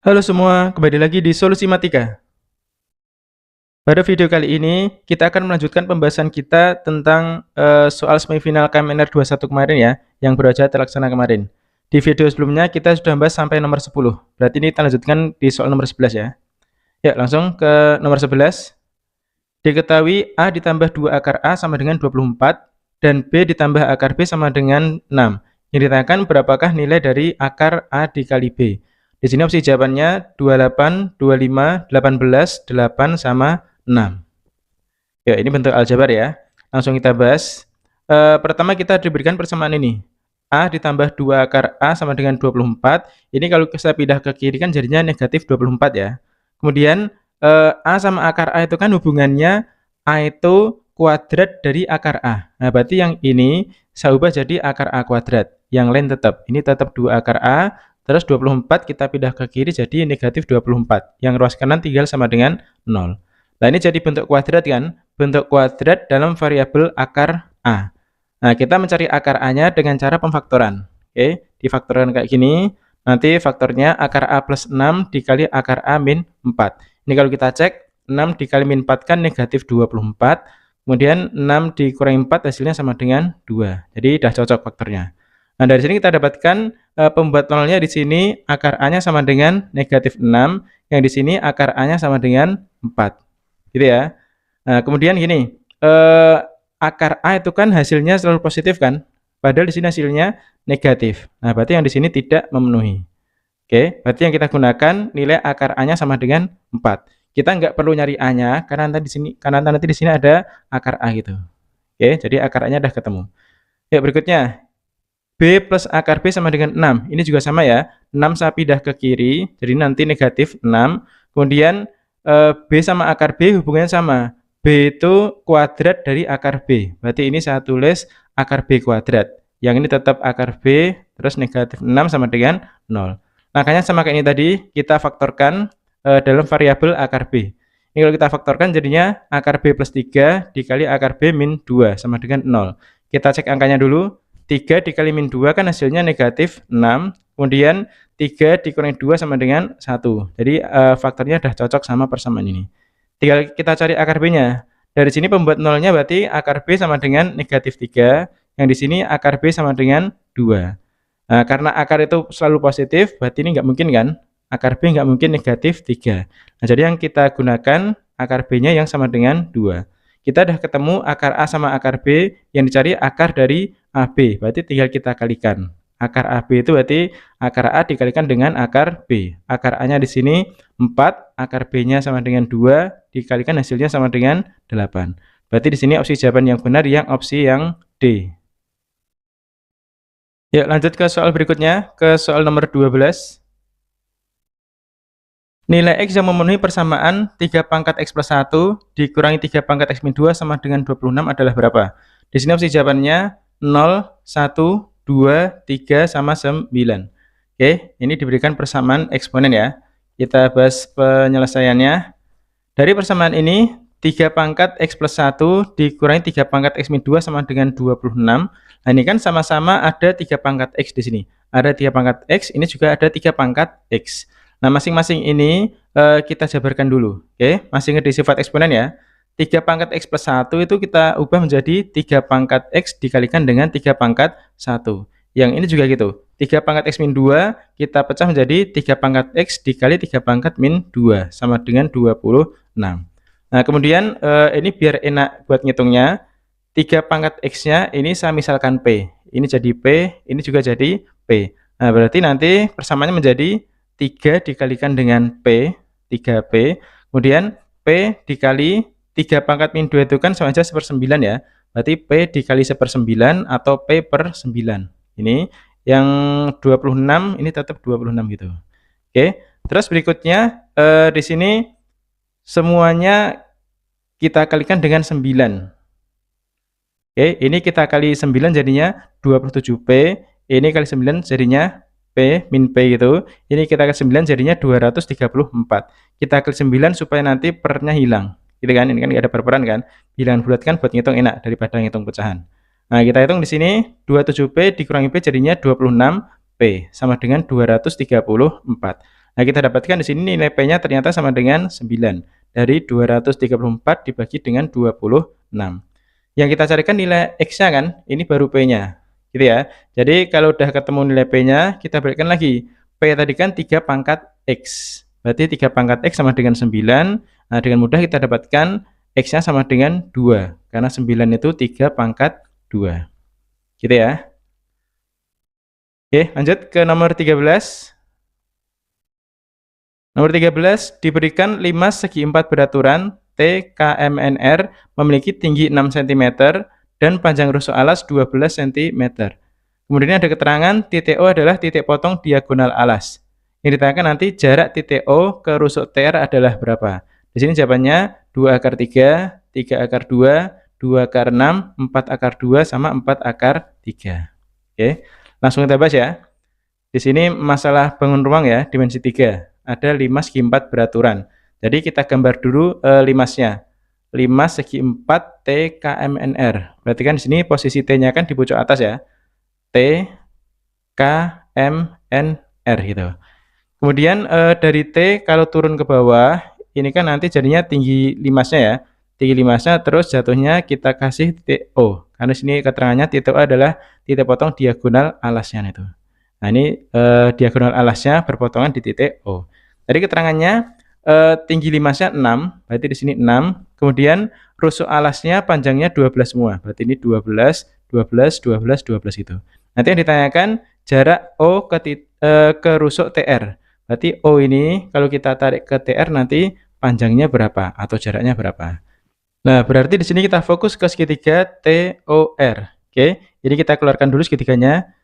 Halo semua, kembali lagi di Solusi Matika. Pada video kali ini, kita akan melanjutkan pembahasan kita tentang soal semifinal KMNR 21 kemarin ya, yang baru saja terlaksana kemarin. Di video sebelumnya kita sudah membahas sampai nomor 10. Berarti ini kita lanjutkan di soal nomor 11 ya. Ya, langsung ke nomor 11. Diketahui A ditambah 2 akar A sama dengan 24 dan B ditambah akar B sama dengan 6. Yang ditanyakan berapakah nilai dari akar A dikali B. Di sini opsi jawabannya 28, 25, 18, 8 sama 6. Ya, ini bentuk aljabar ya. Langsung kita bahas. Pertama kita diberikan persamaan ini. A ditambah 2 akar A sama dengan 24. Ini kalau kita pindah ke kiri kan jadinya negatif 24 ya. Kemudian A sama akar A itu kan hubungannya A itu kuadrat dari akar A. Nah, berarti yang ini saya ubah jadi akar A kuadrat. Yang lain tetap. Ini tetap 2 akar A. Terus 24 kita pindah ke kiri jadi negatif 24. Yang ruas kanan tinggal sama dengan 0. Nah, ini jadi bentuk kuadrat kan? Bentuk kuadrat dalam variabel akar A. Nah, kita mencari akar A-nya dengan cara pemfaktoran. Oke, difaktorkan kayak gini. Nanti faktornya akar A plus 6 dikali akar A min 4. Ini kalau kita cek, 6 dikali min 4 kan negatif 24. Kemudian 6 dikurangi 4 hasilnya sama dengan 2. Jadi udah cocok faktornya. Nah, dari sini kita dapatkan pembuat nolnya di sini akar A-nya sama dengan negatif 6. Yang di sini akar A-nya sama dengan 4. Gitu ya. Nah, kemudian gini, akar A itu kan hasilnya selalu positif kan? Padahal di sini hasilnya negatif. Nah, berarti yang di sini tidak memenuhi. Oke, berarti yang kita gunakan nilai akar A-nya sama dengan 4. Kita nggak perlu nyari A-nya karena nanti di sini ada akar A gitu. Oke, jadi akar A-nya udah ketemu. Ya, berikutnya B plus akar B sama dengan 6. Ini juga sama ya. 6 saya pindah ke kiri, jadi nanti negatif 6. Kemudian B sama akar B hubungannya sama. B itu kuadrat dari akar B. Berarti ini saya tulis akar B kuadrat. Yang ini tetap akar B, terus negatif 6 sama dengan 0. Makanya sama kayak ini tadi, kita faktorkan dalam variabel akar B. Ini kalau kita faktorkan jadinya akar B plus 3 dikali akar B min 2 sama dengan 0. Kita cek angkanya dulu. 3 dikali min 2 kan hasilnya negatif 6. Kemudian 3 dikurangi 2 sama dengan 1. Jadi faktornya sudah cocok sama persamaan ini. Tinggal kita cari akar B-nya. Dari sini pembuat nolnya berarti akar B sama dengan negatif 3. Yang di sini akar B sama dengan 2. Nah, karena akar itu selalu positif, berarti ini nggak mungkin kan? Akar B nggak mungkin negatif 3. Nah, jadi yang kita gunakan akar B-nya yang sama dengan 2. Kita udah ketemu akar A sama akar B, yang dicari akar dari AB. Berarti tinggal kita kalikan. Akar AB itu berarti akar A dikalikan dengan akar B. Akar A-nya di sini 4, akar B-nya sama dengan 2, dikalikan hasilnya sama dengan 8. Berarti di sini opsi jawaban yang benar yang opsi yang D. Ya, lanjut ke soal berikutnya, ke soal nomor 12. Nilai X yang memenuhi persamaan 3 pangkat X plus 1 dikurangi 3 pangkat X min 2 sama dengan 26 adalah berapa? Di sini opsi jawabannya 0, 1, 2, 3, sama 9. Oke, ini diberikan persamaan eksponen ya. Kita bahas penyelesaiannya. Dari persamaan ini, 3 pangkat X plus 1 dikurangi 3 pangkat X min 2 sama dengan 26. Nah, ini kan sama-sama ada 3 pangkat X di sini. Ada 3 pangkat X, ini juga ada 3 pangkat X. Nah, masing-masing ini kita jabarkan dulu. Oke, masih ingat di sifat eksponen ya. 3 pangkat X plus 1 itu kita ubah menjadi 3 pangkat X dikalikan dengan 3 pangkat 1. Yang ini juga gitu. 3 pangkat X min 2 kita pecah menjadi 3 pangkat X dikali 3 pangkat min 2 sama dengan 26. Nah, kemudian ini biar enak buat ngitungnya. 3 pangkat X-nya ini saya misalkan P. Ini jadi P, ini juga jadi P. Nah, berarti nanti persamaannya menjadi 3 dikalikan dengan P, 3P. Kemudian P dikali 3 pangkat min 2 itu kan sama aja 1/9 ya. Berarti P dikali 1/9 atau P per 9. Ini yang 26 ini tetap 26 gitu. Oke. Terus berikutnya di sini semuanya kita kalikan dengan 9. Oke, ini kita kali 9 jadinya 27P. Ini kali 9 jadinya P min P gitu. Ini kita kali 9 jadinya 234. Kita kali 9 supaya nanti pernya hilang. Gitu kan? Ini kan nggak ada perperan kan? Bilangan bulat kan buat ngitung enak daripada ngitung pecahan. Nah, kita hitung di sini 27P dikurangi P jadinya 26P sama dengan 234. Nah, kita dapatkan di sini nilai P-nya ternyata sama dengan 9. Dari 234 dibagi dengan 26. Yang kita carikan nilai X-nya kan, ini baru P-nya. Gitu ya. Jadi kalau udah ketemu nilai P-nya, kita balikkan lagi. P tadi kan 3 pangkat X. Berarti 3 pangkat X sama dengan 9. Nah, dengan mudah kita dapatkan X-nya sama dengan 2. Karena 9 itu 3 pangkat 2. Gitu ya. Oke, lanjut ke nomor 13. Nomor 13, diberikan 5 segi 4 beraturan TKMNR memiliki tinggi 6 cm dan panjang rusuk alas 12 cm. Kemudian ada keterangan titik O adalah titik potong diagonal alas. Yang ditanyakan nanti jarak titik O ke rusuk TR adalah berapa? Di sini jawabannya 2 akar 3, 3 akar 2, 2 akar 6, 4 akar 2, sama 4 akar 3. Oke, langsung kita bahas ya. Di sini masalah bangun ruang ya, dimensi 3. Ada 5 segi 4 beraturan. Jadi kita gambar dulu 5-nya. 5 segi 4 TKMNR. Berarti kan di sini posisi T-nya kan di pojok atas ya. TKMNR gitu. Kemudian dari T kalau turun ke bawah, ini kan nanti jadinya tinggi 5-nya ya. Tinggi 5-nya terus jatuhnya kita kasih titik O. Karena sini keterangannya titik O adalah titik potong diagonal alasnya itu. Nah, ini diagonal alasnya berpotongan di titik O. Jadi keterangannya tinggi 5-nya 6, berarti di sini 6. Kemudian rusuk alasnya panjangnya 12 semua. Berarti ini 12, 12, 12, 12 itu. Nanti yang ditanyakan jarak O ke rusuk TR. Berarti O ini kalau kita tarik ke TR nanti panjangnya berapa atau jaraknya berapa. Nah, berarti di sini kita fokus ke segitiga TOR. Oke, jadi kita keluarkan dulu segitiganya.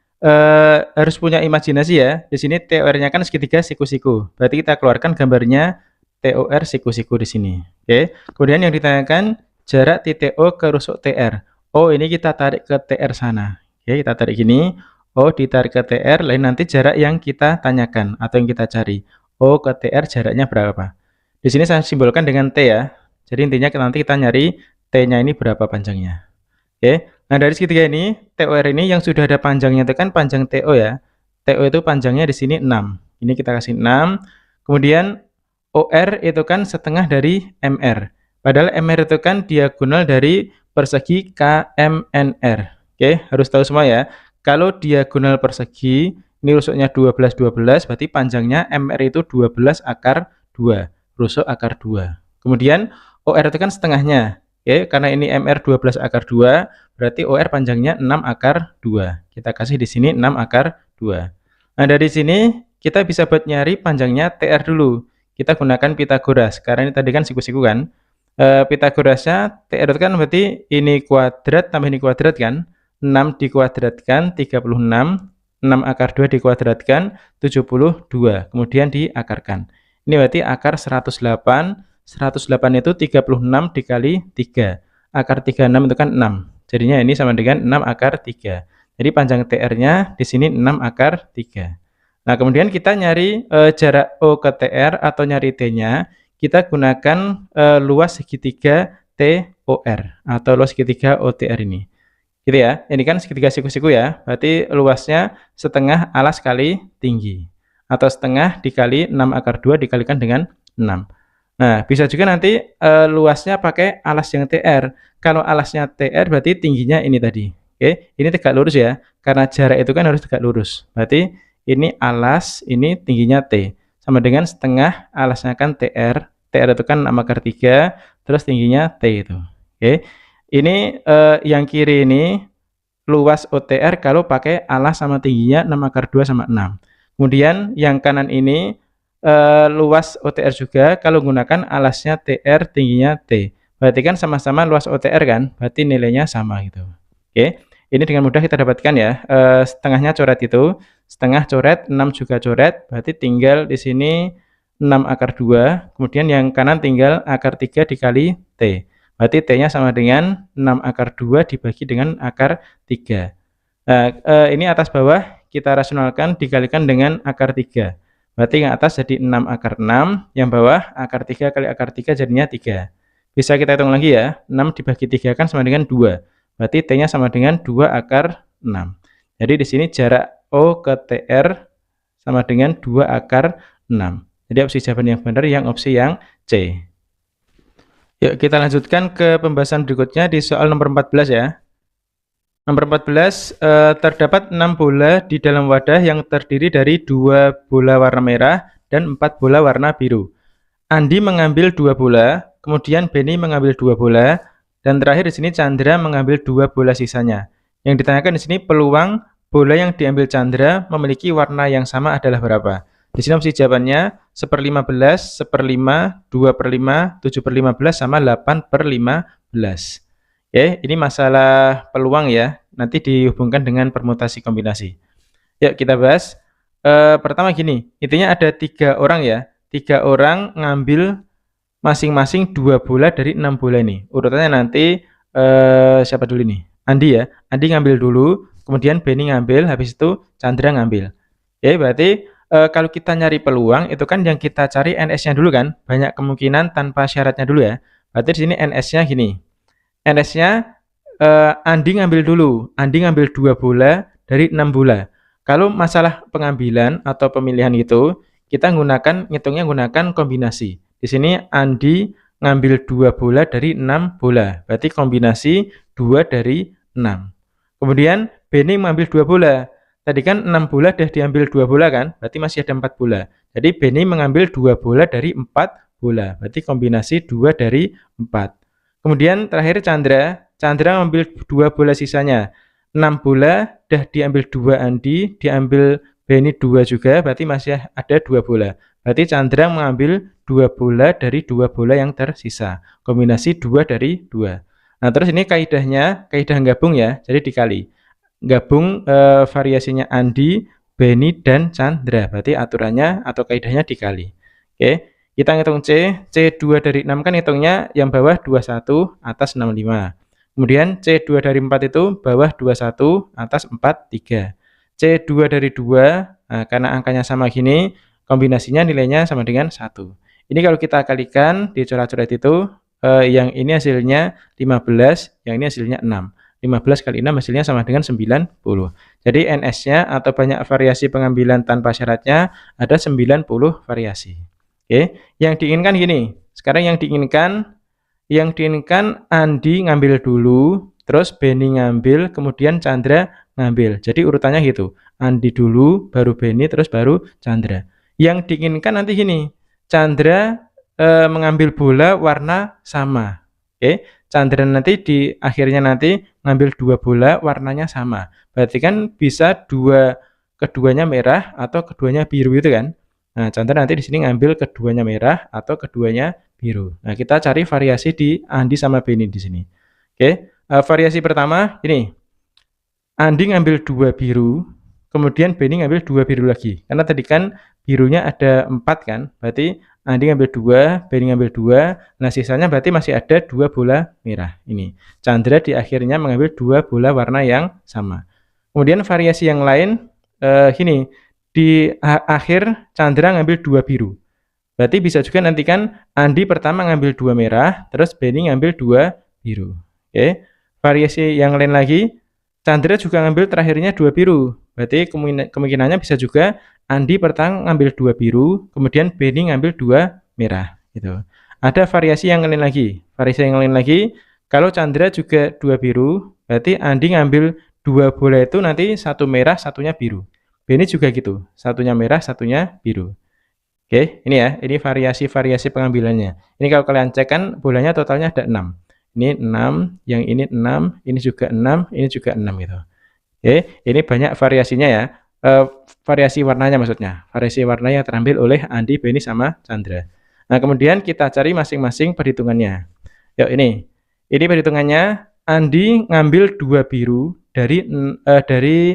Harus punya imajinasi ya. Di sini TOR-nya kan segitiga siku-siku. Berarti kita keluarkan gambarnya TOR siku-siku di sini. Oke. Kemudian yang ditanyakan jarak titik O ke rusuk TR. O ini kita tarik ke TR sana. Oke, kita tarik gini. O ditarik ke TR, lain nanti jarak yang kita tanyakan atau yang kita cari. O ke TR jaraknya berapa? Di sini saya simbolkan dengan T ya. Jadi intinya nanti kita nyari T-nya ini berapa panjangnya. Oke. Nah, dari segitiga ini, TOR ini yang sudah ada panjangnya itu kan panjang TO ya. TO itu panjangnya di sini 6. Ini kita kasih 6. Kemudian OR itu kan setengah dari MR. Padahal MR itu kan diagonal dari persegi KMNR. Oke, harus tahu semua ya. Kalau diagonal persegi, ini rusuknya 12, 12, berarti panjangnya MR itu 12 akar 2. Rusuk akar 2. Kemudian OR itu kan setengahnya. Oke, karena ini MR 12 akar 2, berarti OR panjangnya 6 akar 2. Kita kasih di sini 6 akar 2. Nah, dari sini kita bisa buat nyari panjangnya TR dulu. Kita gunakan Pitagoras, karena ini tadi kan siku-siku kan. Pitagorasnya TR itu kan berarti ini kuadrat tambah ini kuadrat kan. 6 dikuadratkan 36, 6 akar 2 dikuadratkan 72. Kemudian diakarkan. Ini berarti akar 108. 108 itu 36 dikali 3. Akar 36 itu kan 6. Jadinya ini sama dengan 6 akar 3. Jadi panjang TR-nya di sini 6 akar 3. Nah, kemudian kita nyari jarak O ke TR atau nyari T-nya, kita gunakan luas segitiga TOR atau luas segitiga OTR ini. Gitu ya. Ini kan segitiga siku-siku ya. Berarti luasnya setengah alas kali tinggi. Atau setengah dikali 6 akar 2 dikalikan dengan 6. Nah, bisa juga nanti luasnya pakai alas yang TR. Kalau alasnya TR berarti tingginya ini tadi. Oke, ini tegak lurus ya. Karena jarak itu kan harus tegak lurus. Berarti ini alas, ini tingginya T. Sama dengan setengah alasnya kan TR. TR itu kan 6 akar 3, terus tingginya T itu. Oke. Ini yang kiri ini luas OTR kalau pakai alas sama tingginya 6 akar 2 sama 6. Kemudian yang kanan ini luas OTR juga kalau gunakan alasnya TR tingginya T. Berarti kan sama-sama luas OTR kan, berarti nilainya sama gitu. Oke, ini dengan mudah kita dapatkan ya. Setengahnya coret itu, setengah coret, 6 juga coret, berarti tinggal di sini 6 akar 2, kemudian yang kanan tinggal akar 3 dikali T. Berarti T-nya sama dengan 6 akar 2 dibagi dengan akar 3. Nah, ini atas bawah kita rasionalkan dikalikan dengan akar 3. Berarti yang atas jadi 6 akar 6, yang bawah akar 3 kali akar 3 jadinya 3. Bisa kita hitung lagi ya, 6 dibagi 3 kan sama dengan 2. Berarti T-nya sama dengan 2 akar 6. Jadi di sini jarak O ke TR sama dengan 2 akar 6. Jadi opsi jawaban yang benar yang opsi yang C. Yuk kita lanjutkan ke pembahasan berikutnya di soal nomor 14 ya. Nomor 14, terdapat 6 bola di dalam wadah yang terdiri dari 2 bola warna merah dan 4 bola warna biru. Andi mengambil 2 bola, kemudian Benny mengambil 2 bola, dan terakhir di sini Chandra mengambil 2 bola sisanya. Yang ditanyakan di sini peluang bola yang diambil Chandra memiliki warna yang sama adalah berapa? Di sini opsi jawabannya 1/15, 1/5, 2/5, 7/15 sama 8/15. Oke, ini masalah peluang ya. Nanti dihubungkan dengan permutasi kombinasi. Yuk kita bahas. Pertama gini, intinya ada 3 orang ya. 3 orang ngambil masing-masing 2 bola dari 6 bola ini. Urutannya nanti siapa dulu nih? Andi ya. Andi ngambil dulu, kemudian Benny ngambil, habis itu Chandra ngambil. Oke, berarti kalau kita nyari peluang itu kan yang kita cari NS-nya dulu kan? Banyak kemungkinan tanpa syaratnya dulu ya. Berarti di sini NS-nya gini. NS-nya Andi ngambil dulu. Andi ngambil 2 bola dari 6 bola. Kalau masalah pengambilan atau pemilihan itu, kita ngitungnya menggunakan kombinasi. Di sini Andi ngambil 2 bola dari 6 bola. Berarti kombinasi 2 dari 6. Kemudian Benny mengambil 2 bola. Tadi kan 6 bola sudah diambil 2 bola kan? Berarti masih ada 4 bola. Jadi Benny mengambil 2 bola dari 4 bola. Berarti kombinasi 2 dari 4. Kemudian terakhir Chandra mengambil 2 bola sisanya. 6 bola sudah diambil 2 Andi, diambil Benny 2 juga, berarti masih ada 2 bola. Berarti Chandra mengambil 2 bola dari 2 bola yang tersisa. Kombinasi 2 dari 2. Nah, terus ini kaidah gabung ya, jadi dikali. Gabung variasinya Andi, Benny, dan Chandra. Berarti aturannya atau kaidahnya dikali. Oke, kita ngitung C2 dari 6 kan hitungnya yang bawah 21, atas 65. Kemudian C2 dari 4 itu bawah 21, atas 4, 3. C2 dari 2, nah, karena angkanya sama gini, kombinasinya nilainya sama dengan 1. Ini kalau kita kalikan di coret-coret itu, yang ini hasilnya 15, yang ini hasilnya 6. 15 kali 6 hasilnya sama dengan 90. Jadi NS-nya atau banyak variasi pengambilan tanpa syaratnya ada 90 variasi. Oke, yang diinginkan gini. Sekarang yang diinginkan Andi ngambil dulu, terus Benny ngambil, kemudian Chandra ngambil. Jadi urutannya gitu. Andi dulu, baru Benny, terus baru Chandra. Yang diinginkan nanti gini. Chandra mengambil bola warna sama. Oke, Chandra nanti di akhirnya nanti ngambil 2 bola warnanya sama. Berarti kan bisa keduanya merah atau keduanya biru itu kan. Nah, Chandra nanti di sini ngambil keduanya merah atau keduanya biru. Nah, kita cari variasi di Andi sama Benny di sini. Oke, variasi pertama ini. Andi ngambil 2 biru, kemudian Benny ngambil 2 biru lagi. Karena tadi kan birunya ada 4 kan, berarti Andi ngambil 2, Benny ngambil 2, nah sisanya berarti masih ada 2 bola merah. Ini. Chandra di akhirnya mengambil 2 bola warna yang sama. Kemudian variasi yang lain, gini. Di akhir Chandra ngambil 2 biru. Berarti bisa juga nanti kan Andi pertama ngambil 2 merah, terus Benny ngambil 2 biru. Oke. Variasi yang lain lagi, Chandra juga ngambil terakhirnya 2 biru. Berarti kemungkinannya bisa juga Andi pertama ngambil 2 biru, kemudian Benny ngambil 2 merah gitu. Ada variasi yang lain lagi. Variasi yang lain lagi, kalau Chandra juga 2 biru, berarti Andi ngambil 2 bola itu nanti satu merah, satunya biru. Benny juga gitu, satunya merah, satunya biru. Oke, ini ya, ini variasi-variasi pengambilannya. Ini kalau kalian cek kan bolanya totalnya ada 6. Ini 6, yang ini 6, ini juga 6, ini juga 6 gitu. Oke, ini banyak variasinya ya. Variasi warnanya maksudnya. Variasi warna yang terambil oleh Andi, Benny, sama Chandra. Nah, kemudian kita cari masing-masing perhitungannya. Yuk, ini. Ini perhitungannya, Andi ngambil 2 biru dari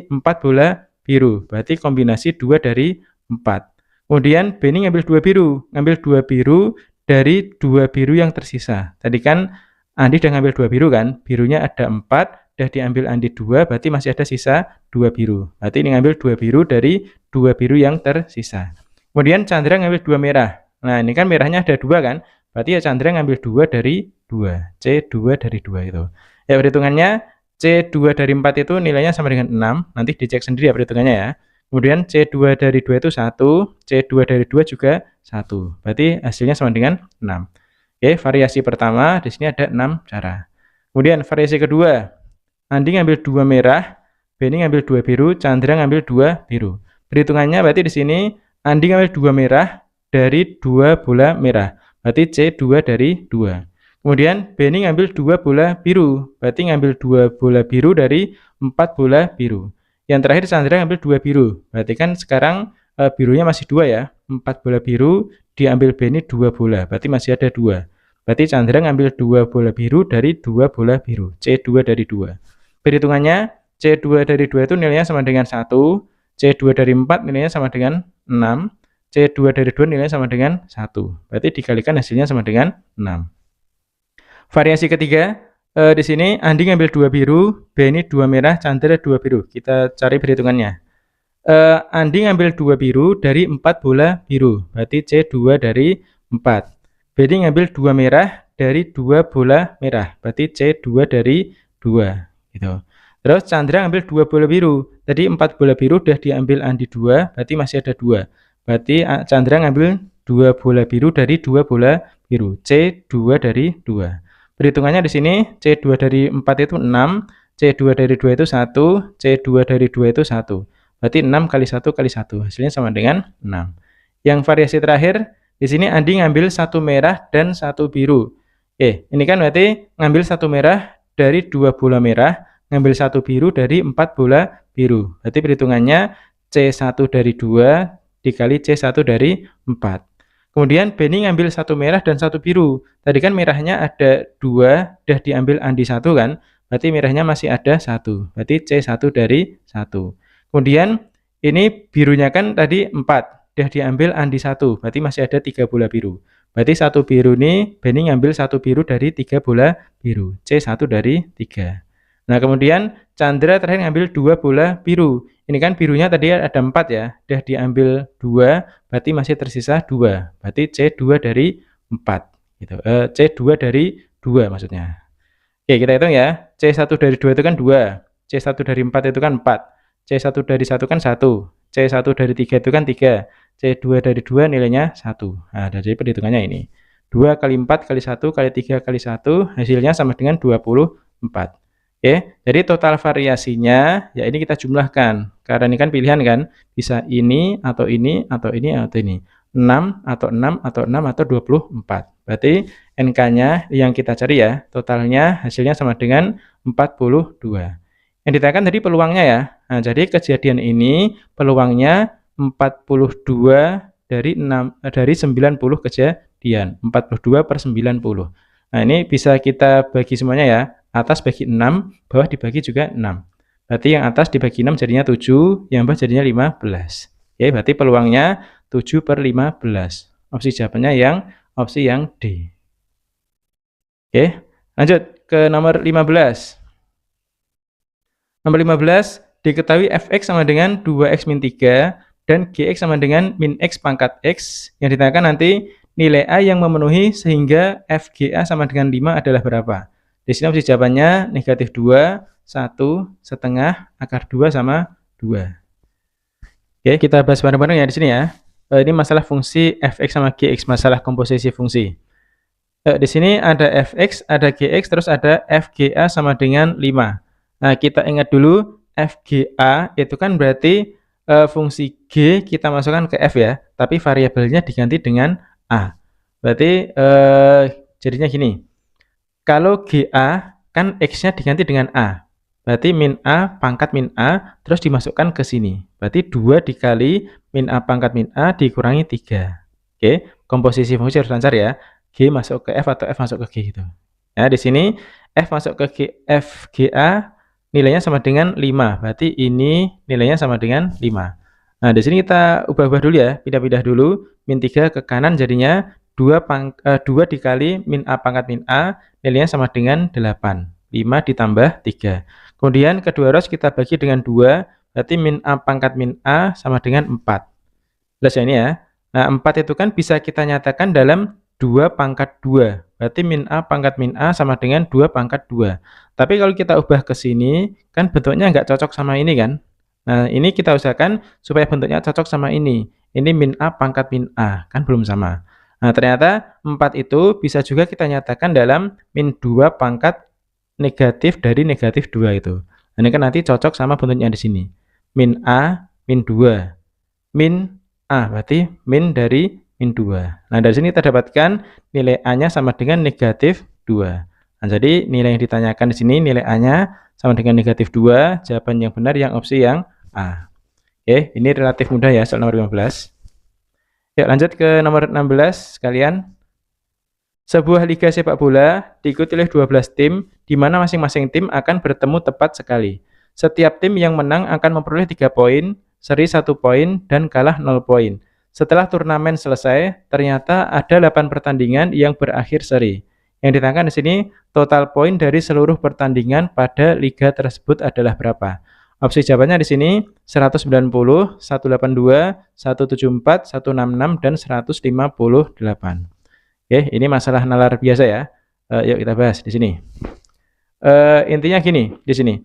4 bola biru. Berarti kombinasi 2 dari 4. Kemudian Benny ngambil 2 biru. Ngambil 2 biru dari 2 biru yang tersisa. Tadi kan Andi udah ngambil 2 biru kan. Birunya ada 4. Udah diambil Andi 2. Berarti masih ada sisa 2 biru. Berarti ini ngambil 2 biru dari 2 biru yang tersisa. Kemudian Chandra ngambil 2 merah. Nah ini kan merahnya ada 2 kan. Berarti ya Chandra ngambil 2 dari 2. C2 dari 2 itu. Ya perhitungannya C2 dari 4 itu nilainya sama dengan 6. Nanti dicek sendiri ya perhitungannya ya. Kemudian C2 dari 2 itu 1, C2 dari 2 juga 1. Berarti hasilnya sama dengan 6. Oke, variasi pertama di sini ada 6 cara. Kemudian variasi kedua, Andi ngambil 2 merah, Benny ngambil 2 biru, Chandra ngambil 2 biru. Perhitungannya berarti di sini Andi ngambil 2 merah dari 2 bola merah. Berarti C2 dari 2. Kemudian Benny ngambil 2 bola biru. Berarti ngambil 2 bola biru dari 4 bola biru. Yang terakhir Chandra ngambil 2 biru. Berarti kan sekarang birunya masih 2 ya. 4 bola biru diambil Benny 2 bola. Berarti masih ada 2. Berarti Chandra ngambil 2 bola biru dari 2 bola biru. C2 dari 2. Perhitungannya C2 dari 2 itu nilainya sama dengan 1. C2 dari 4 nilainya sama dengan 6. C2 dari 2 nilainya sama dengan 1. Berarti dikalikan hasilnya sama dengan 6. Variasi ketiga, di sini Andi ngambil 2 biru, Benny 2 merah, Chandra 2 biru. Kita cari perhitungannya. Andi ngambil 2 biru dari 4 bola biru. Berarti C2 dari 4. Benny ngambil 2 merah dari 2 bola merah. Berarti C2 dari 2. Gitu. Terus Chandra ngambil 2 bola biru. Tadi 4 bola biru udah diambil Andi 2, berarti masih ada 2. Berarti Chandra ngambil 2 bola biru dari 2 bola biru. C2 dari 2. Perhitungannya di sini C2 dari 4 itu 6, C2 dari 2 itu 1, C2 dari 2 itu 1. Berarti 6 kali 1 kali 1. Hasilnya sama dengan 6. Yang variasi terakhir, di sini Andi ngambil 1 merah dan 1 biru. Ini kan berarti ngambil 1 merah dari 2 bola merah, ngambil 1 biru dari 4 bola biru. Berarti perhitungannya C1 dari 2 dikali C1 dari 4. Kemudian Benny ngambil 1 merah dan 1 biru. Tadi kan merahnya ada 2, udah diambil Andi 1 kan? Berarti merahnya masih ada 1. Berarti C1 dari 1. Kemudian ini birunya kan tadi 4, udah diambil Andi 1. Berarti masih ada 3 bola biru. Berarti 1 biru ini Benny ngambil 1 biru dari 3 bola biru. C1 dari 3. Nah, kemudian Chandra terakhir ngambil 2 bola biru. Ini kan birunya tadi ada 4 ya. Udah diambil 2, berarti masih tersisa 2. Berarti C2 dari 4. Gitu. C2 dari 2 maksudnya. Oke, kita hitung ya. C1 dari 2 itu kan 2. C1 dari 4 itu kan 4. C1 dari 1 kan 1. C1 dari 3 itu kan 3. C2 dari 2 nilainya 1. Nah, jadi perhitungannya ini. 2 kali 4 kali 1 kali 3 kali 1 hasilnya sama dengan 24. Oke, jadi total variasinya ya ini kita jumlahkan. Karena ini kan pilihan kan, bisa ini atau ini atau ini atau ini. 6 atau 6 atau 6 atau 24. Berarti NK-nya yang kita cari ya, totalnya hasilnya sama dengan 42. Yang ditanyakan tadi peluangnya ya. Nah, jadi kejadian ini peluangnya 42 dari 90 kejadian. 42 per 90. Nah, ini bisa kita bagi semuanya ya. Atas bagi 6, bawah dibagi juga 6. Berarti yang atas dibagi 6 jadinya 7, yang bawah jadinya 15. Oke, berarti peluangnya 7 per 15. Opsi jawabannya opsi yang D. Oke, lanjut ke nomor 15. Nomor 15, diketahui fx sama dengan 2x min 3 dan gx sama dengan min x pangkat x. Yang ditanyakan nanti nilai A yang memenuhi sehingga FGA sama dengan 5 adalah berapa? Di sini opsi jawabannya negatif 2, 1, setengah, akar 2 sama 2. Oke, kita bahas bareng-bareng ya di sini ya. Ini masalah fungsi fx sama gx, masalah komposisi fungsi. Di sini ada fx, ada gx, terus ada FGA sama dengan 5. Nah, kita ingat dulu FGA itu kan berarti fungsi G kita masukkan ke F ya, tapi variabelnya diganti dengan A. Berarti jadinya gini. Kalau GA kan X-nya diganti dengan A. Berarti min A pangkat min A terus dimasukkan ke sini. Berarti 2 dikali min A pangkat min A dikurangi 3. Oke, komposisi fungsi harus lancar ya. G masuk ke F atau F masuk ke G gitu. Nah, di sini F masuk ke G, FGA nilainya sama dengan 5. Berarti ini nilainya sama dengan 5. Nah, di sini kita ubah-ubah dulu ya. Pindah-pindah dulu. Min 3 ke kanan jadinya 2 dikali min A pangkat min A nilainya sama dengan 8. 5 ditambah 3. Kemudian kedua rows kita bagi dengan 2. Berarti min A pangkat min A sama dengan 4. Jelas ya ini ya. Nah, 4 itu kan bisa kita nyatakan dalam 2 pangkat 2. Berarti min A pangkat min A sama dengan 2 pangkat 2. Tapi kalau kita ubah ke sini, kan bentuknya nggak cocok sama ini kan. Nah, ini kita usahakan supaya bentuknya cocok sama ini. Ini min A pangkat min A, kan belum sama. Nah, ternyata 4 itu bisa juga kita nyatakan dalam min 2 pangkat negatif dari negatif 2 itu. Nah, ini kan nanti cocok sama bentuknya di sini. Min A, min 2. Min A, berarti min dari min 2. Nah, dari sini kita dapatkan nilai A-nya sama dengan negatif 2. Nah, jadi nilai yang ditanyakan di sini, nilai A-nya sama dengan negatif 2. Jawaban yang benar yang opsi yang A. Oke, ini relatif mudah ya, soal nomor 15. Yuk, lanjut ke nomor 16 sekalian. Sebuah liga sepak bola diikuti oleh 12 tim, di mana masing-masing tim akan bertemu tepat sekali. Setiap tim yang menang akan memperoleh 3 poin, seri 1 poin, dan kalah 0 poin. Setelah turnamen selesai, ternyata ada 8 pertandingan yang berakhir seri. Yang ditanyakan di sini, total poin dari seluruh pertandingan pada liga tersebut adalah berapa? Opsi jawabannya di sini 190, 182, 174, 166, dan 158. Oke, ini masalah nalar biasa ya. Yuk kita bahas di sini. Intinya gini, di sini.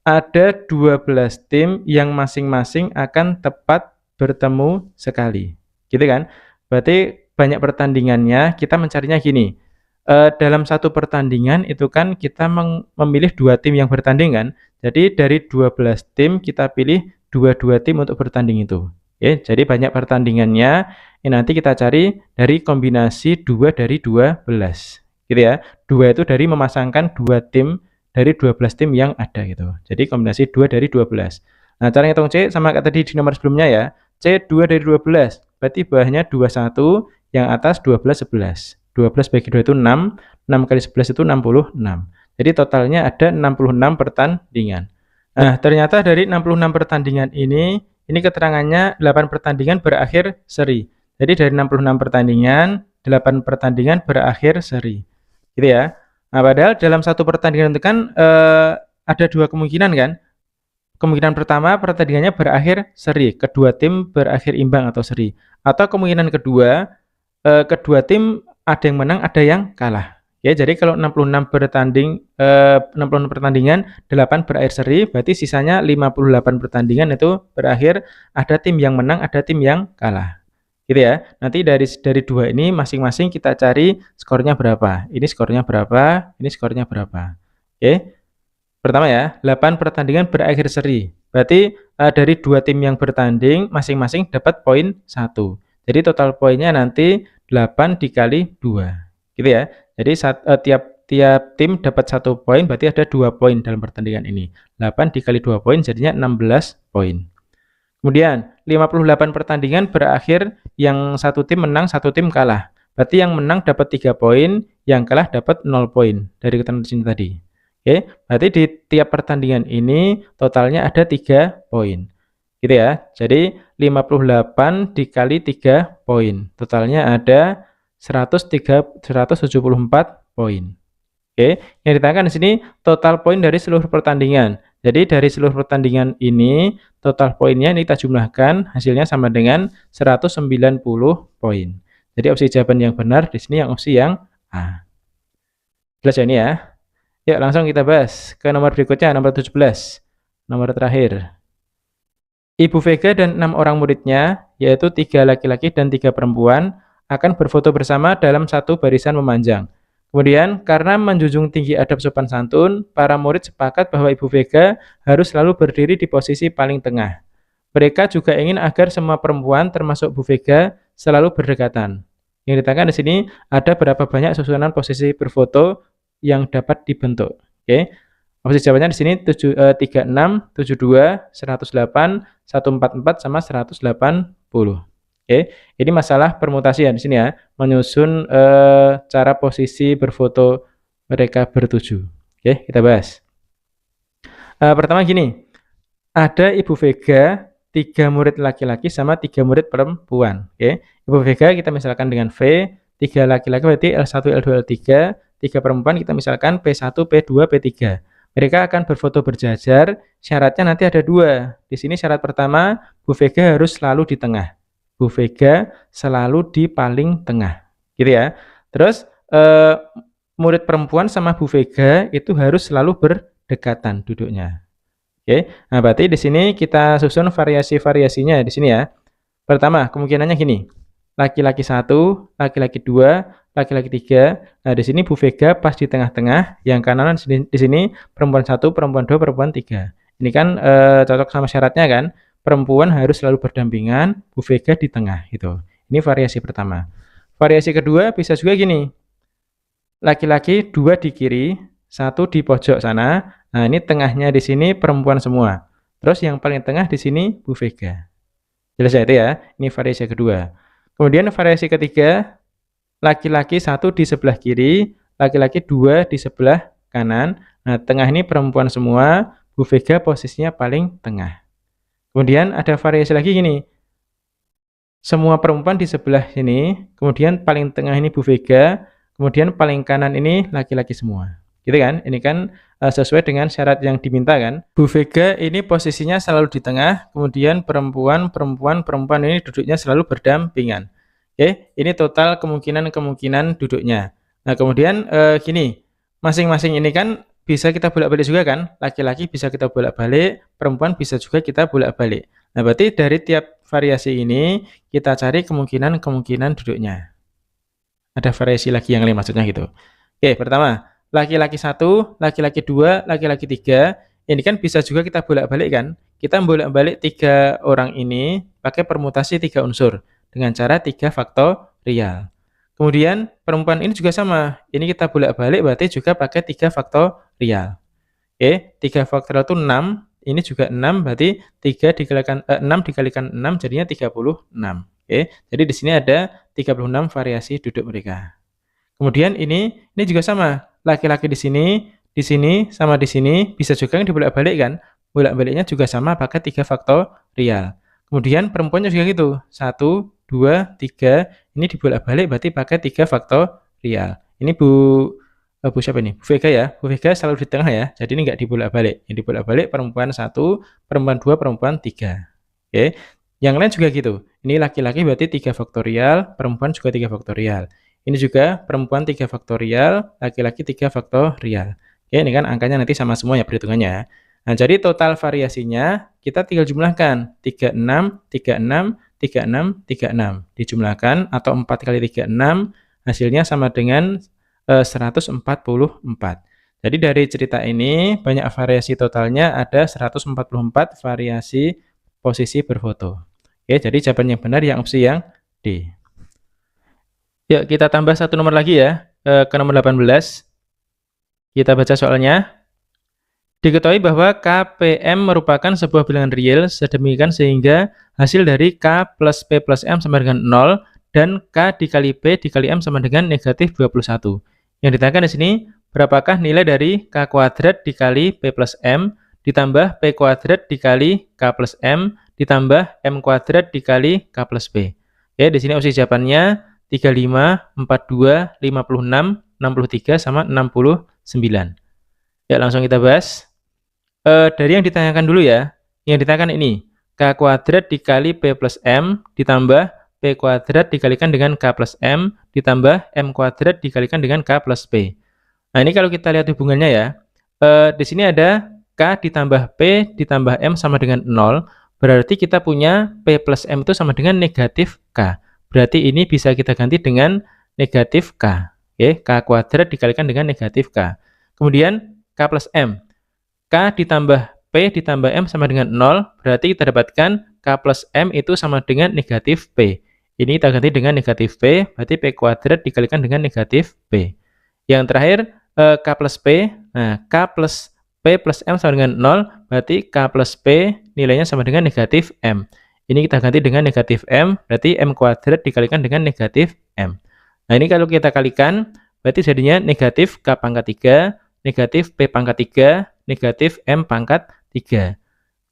Ada 12 tim yang masing-masing akan tepat bertemu sekali. Gitu kan? Berarti banyak pertandingannya, kita mencarinya gini. Dalam satu pertandingan itu kan kita memilih 2 tim yang bertanding kan. Jadi dari 12 tim kita pilih 2 tim untuk bertanding itu. Oke, jadi banyak pertandingannya. Ini nanti kita cari dari kombinasi 2 dari 12. Gitu ya. 2 itu dari memasangkan 2 tim dari 12 tim yang ada gitu. Jadi kombinasi 2 dari 12. Nah, cara ngitung C sama kayak tadi di nomor sebelumnya ya. C 2 dari 12. Berarti bawahnya 21, yang atas 12, 11. 12 bagi 2 itu 6, 6 kali 11 itu 66. Jadi totalnya ada 66 pertandingan. Nah, ternyata dari 66 pertandingan ini keterangannya 8 pertandingan berakhir seri. Jadi dari 66 pertandingan, 8 pertandingan berakhir seri. Gitu ya. Nah, padahal dalam satu pertandingan itu kan ada 2 kemungkinan kan. Kemungkinan pertama pertandingannya berakhir seri, kedua tim berakhir imbang atau seri. Atau kemungkinan kedua, kedua tim ada yang menang, ada yang kalah. Ya, jadi kalau 66 pertandingan, 8 berakhir seri, berarti sisanya 58 pertandingan itu berakhir ada tim yang menang, ada tim yang kalah. Gitu ya. Nanti dari 2 ini masing-masing kita cari skornya berapa. Ini skornya berapa, ini skornya berapa. Oke. Pertama ya, 8 pertandingan berakhir seri. Berarti dari 2 tim yang bertanding masing-masing dapat poin 1. Jadi total poinnya nanti 8 dikali 2. Gitu ya. Jadi tiap tim dapat 1 poin, berarti ada 2 poin dalam pertandingan ini. 8 dikali 2 poin jadinya 16 poin. Kemudian 58 pertandingan berakhir yang satu tim menang, satu tim kalah. Berarti yang menang dapat 3 poin, yang kalah dapat 0 poin dari keterangan di sini tadi. Oke, berarti di tiap pertandingan ini totalnya ada 3 poin. Gitu ya. Jadi 58 dikali 3 poin. Totalnya ada 174 poin. Oke, yang ditanyakan di sini total poin dari seluruh pertandingan. Jadi dari seluruh pertandingan ini total poinnya ini kita jumlahkan, hasilnya sama dengan 190 poin. Jadi opsi jawaban yang benar di sini yang opsi yang A. Jelas ya ini ya. Yuk langsung kita bahas ke nomor berikutnya, nomor 17. Nomor terakhir. Ibu Vega dan 6 orang muridnya, yaitu 3 laki-laki dan 3 perempuan, akan berfoto bersama dalam satu barisan memanjang. Kemudian, karena menjunjung tinggi adab sopan santun, para murid sepakat bahwa Ibu Vega harus selalu berdiri di posisi paling tengah. Mereka juga ingin agar semua perempuan, termasuk Bu Vega, selalu berdekatan. Yang ditanyakan di sini, ada berapa banyak susunan posisi berfoto yang dapat dibentuk. Oke. Opsi jawabannya di sini 36, 72, 108, 144 sama 180. Oke. Ini masalah permutasi ya di sini ya, menyusun cara posisi berfoto mereka bertuju. Oke, kita bahas. Pertama gini. Ada Ibu Vega, 3 murid laki-laki sama 3 murid perempuan. Oke. Ibu Vega kita misalkan dengan V, 3 laki-laki berarti L1, L2, L3, 3 perempuan kita misalkan P1, P2, P3. Mereka akan berfoto berjajar, syaratnya nanti ada 2. Di sini syarat pertama, Bu Vega harus selalu di tengah. Bu Vega selalu di paling tengah. Gitu ya. Terus murid perempuan sama Bu Vega itu harus selalu berdekatan duduknya. Oke. Nah, berarti di sini kita susun variasi-variasinya di sini ya. Pertama, kemungkinannya gini. Laki-laki 1, laki-laki 2, laki-laki 3. Nah, di sini Bu Vega pas di tengah-tengah, yang kanan di sini perempuan 1, perempuan 2, perempuan 3. Ini kan cocok sama syaratnya kan? Perempuan harus selalu berdampingan, Bu Vega di tengah gitu. Ini variasi pertama. Variasi kedua bisa juga gini. Laki-laki 2 di kiri, 1 di pojok sana. Nah, ini tengahnya di sini perempuan semua. Terus yang paling tengah di sini Bu Vega. Jelas ya itu ya? Ini variasi kedua. Kemudian variasi ketiga, laki-laki 1 di sebelah kiri, laki-laki 2 di sebelah kanan. Nah, tengah ini perempuan semua, Bu Vega posisinya paling tengah. Kemudian ada variasi lagi gini. Semua perempuan di sebelah sini, kemudian paling tengah ini Bu Vega, kemudian paling kanan ini laki-laki semua. Gitu kan? Ini kan sesuai dengan syarat yang diminta kan. Bu Vega ini posisinya selalu di tengah, kemudian perempuan ini duduknya selalu berdampingan. Oke, ini total kemungkinan duduknya. Nah, kemudian gini, masing-masing ini kan bisa kita bolak-balik juga kan. Laki-laki bisa kita bolak-balik, perempuan bisa juga kita bolak-balik. Nah, berarti dari tiap variasi ini kita cari kemungkinan duduknya. Ada variasi lagi yang lain maksudnya gitu. Oke, pertama, laki-laki 1, laki-laki 2, laki-laki 3. Ini kan bisa juga kita bolak-balik kan? Kita bolak-balik 3 orang ini pakai permutasi 3 unsur dengan cara 3 faktorial. Kemudian perempuan ini juga sama. Ini kita bolak-balik berarti juga pakai 3 faktorial. Oke, 3 faktorial itu 6. Ini juga 6 berarti 6 dikalikan 6 jadinya 36. Oke, jadi di sini ada 36 variasi duduk mereka. Kemudian ini juga sama. Laki-laki di sini, sama di sini, bisa juga yang dibolak-balik kan? Bolak-baliknya juga sama pakai 3 faktorial. Kemudian perempuannya juga gitu. 1, 2, 3. Ini dibolak-balik berarti pakai 3 faktorial. Ini Bu siapa ini? Bu Vega ya. Bu Vega selalu di tengah ya. Jadi ini nggak dibolak-balik. Yang dibolak-balik perempuan 1, perempuan 2, perempuan 3. Oke. Yang lain juga gitu. Ini laki-laki berarti 3 faktorial, perempuan juga 3 faktorial. Ini juga perempuan 3 faktorial, laki-laki 3 faktorial. Oke, ini kan angkanya nanti sama semua ya perhitungannya. Nah, jadi total variasinya kita tinggal jumlahkan. 36, 36, 36, 36. Dijumlahkan atau 4 kali 36, hasilnya sama dengan 144. Jadi dari cerita ini banyak variasi, totalnya ada 144 variasi posisi berfoto. Oke, jadi jawaban yang benar yang opsi yang D. Yuk kita tambah satu nomor lagi ya, ke nomor 18. Kita baca soalnya. Diketahui bahwa KPM merupakan sebuah bilangan real sedemikian sehingga hasil dari K plus P plus M sama dengan 0 dan K dikali P dikali M sama dengan negatif 21. Yang ditanyakan di sini, berapakah nilai dari K kuadrat dikali P plus M ditambah P kuadrat dikali K plus M ditambah M kuadrat dikali K plus P. Oke, di sini opsi jawabannya 35, 42, 56, 63, sama 69. Ya, langsung kita bahas. Dari yang ditanyakan dulu ya. Yang ditanyakan ini, K kuadrat dikali P plus M ditambah P kuadrat dikalikan dengan K plus M ditambah M kuadrat dikalikan dengan K plus P. Nah, ini kalau kita lihat hubungannya ya. Di sini ada K ditambah P ditambah M sama dengan 0. Berarti kita punya P plus M itu sama dengan negatif K. Berarti ini bisa kita ganti dengan negatif K. Oke, K kuadrat dikalikan dengan negatif K. Kemudian K plus M. K ditambah P ditambah M sama dengan 0. Berarti kita dapatkan K plus M itu sama dengan negatif P. Ini kita ganti dengan negatif P. Berarti P kuadrat dikalikan dengan negatif P. Yang terakhir K plus P. Nah, K plus P plus M sama dengan 0. Berarti K plus P nilainya sama dengan negatif M. Ini kita ganti dengan negatif M, berarti M kuadrat dikalikan dengan negatif M. Nah, ini kalau kita kalikan, berarti jadinya negatif K pangkat 3, negatif P pangkat 3, negatif M pangkat 3.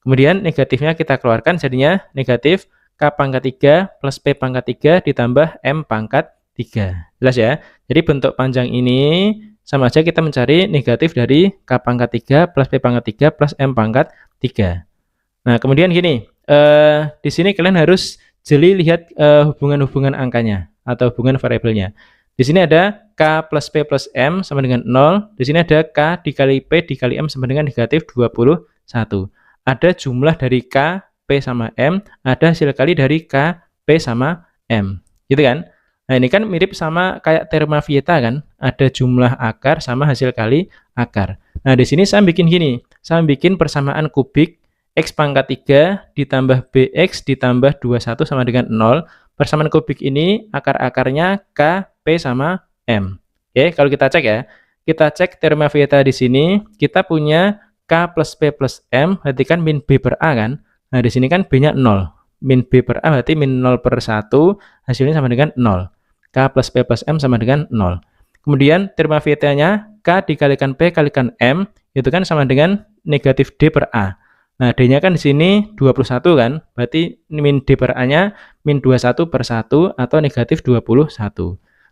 Kemudian negatifnya kita keluarkan, jadinya negatif K pangkat 3 plus P pangkat 3 ditambah M pangkat 3. Jelas ya? Jadi bentuk panjang ini sama aja kita mencari negatif dari K pangkat 3 plus P pangkat 3 plus M pangkat 3. Nah, kemudian gini. Di sini kalian harus jeli lihat hubungan-hubungan angkanya atau hubungan variabelnya. Di sini ada K plus P plus M sama dengan 0. Di sini ada K dikali P dikali M sama dengan negatif 21. ada jumlah dari K, P sama M, ada hasil kali dari K, P sama M. Gitu kan? Nah, ini kan mirip sama kayak terma vieta kan? Ada jumlah akar sama hasil kali akar. Nah, di sini saya bikin gini. Saya bikin persamaan kubik X pangkat 3 ditambah BX ditambah 21 sama dengan 0. Persamaan kubik ini akar-akarnya K, P sama M. Oke, kalau kita cek ya. Kita cek terma vieta di sini, kita punya K plus P plus M, berarti kan min B per A kan? Nah, di sini kan B-nya 0. Min B per A berarti min 0 per 1, hasilnya sama dengan 0. K plus P plus M sama dengan 0. Kemudian terma vietanya K dikalikan P kalikan M, itu kan sama dengan negatif D per A. Nah, D-nya kan di sini 21 kan? Berarti min D per A-nya min 21 per 1 atau negatif 21.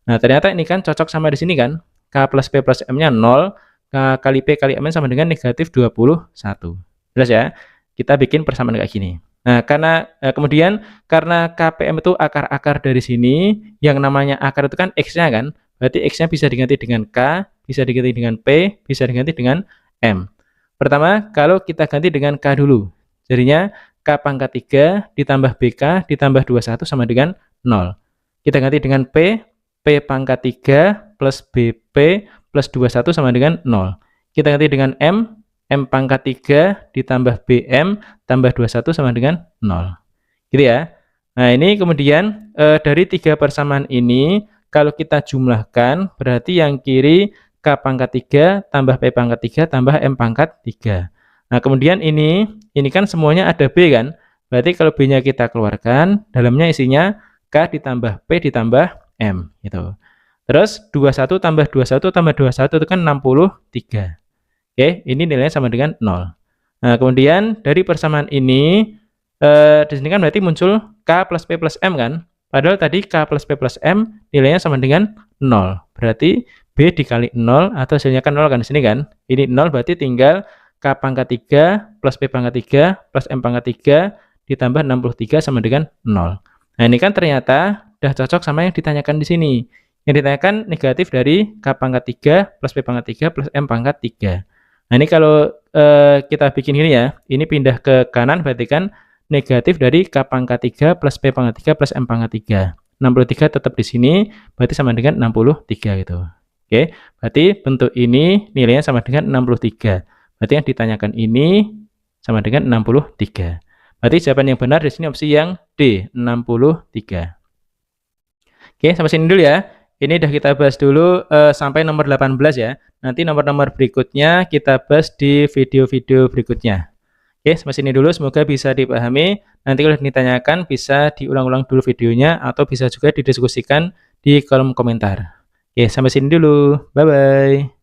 Nah, ternyata ini kan cocok sama di sini kan? K plus P plus M-nya 0, K kali P kali M sama dengan negatif 21. Jelas ya? Kita bikin persamaan kayak gini. Nah, kemudian karena KPM itu akar-akar dari sini, yang namanya akar itu kan X-nya kan? Berarti X-nya bisa diganti dengan K, bisa diganti dengan P, bisa diganti dengan M. Pertama, kalau kita ganti dengan K dulu. Jadinya K pangkat 3 ditambah BK ditambah 21 sama dengan 0. Kita ganti dengan P pangkat 3 plus BP plus 21 sama dengan 0. Kita ganti dengan M pangkat 3 ditambah BM tambah 21 sama dengan 0. Gitu ya. Nah, ini kemudian dari 3 persamaan ini, kalau kita jumlahkan, berarti yang kiri K pangkat 3 tambah P pangkat 3 tambah M pangkat 3. Nah, kemudian ini kan semuanya ada B kan? Berarti kalau B-nya kita keluarkan, dalamnya isinya K ditambah P ditambah M. Gitu. Terus 21 tambah 21 tambah 21 itu kan 63. Oke, ini nilainya sama dengan 0. Nah, kemudian dari persamaan ini, di sini kan berarti muncul K plus P plus M kan? Padahal tadi K plus P plus M nilainya sama dengan 0. Berarti B dikali 0 atau hasilnya kan 0 kan di sini kan? Ini 0 berarti tinggal K pangkat 3 plus P pangkat 3 plus M pangkat 3 ditambah 63 sama dengan 0. Nah, ini kan ternyata udah cocok sama yang ditanyakan di sini. Yang ditanyakan negatif dari K pangkat 3 plus P pangkat 3 plus M pangkat 3. Nah, ini kalau kita bikin ini ya, ini pindah ke kanan berarti kan negatif dari K pangkat 3 plus P pangkat 3 plus M pangkat 3. 63 tetap di sini, berarti sama dengan 63 gitu. Oke, berarti bentuk ini nilainya sama dengan 63. Berarti yang ditanyakan ini sama dengan 63. Berarti jawaban yang benar di sini opsi yang D, 63. Oke, sampai sini dulu ya. Ini udah kita bahas dulu sampai nomor 18 ya. Nanti nomor-nomor berikutnya kita bahas di video-video berikutnya. Oke, sampai sini dulu. Semoga bisa dipahami. Nanti kalau ditanyakan bisa diulang-ulang dulu videonya atau bisa juga didiskusikan di kolom komentar. Oke, sampai sini dulu. Bye-bye.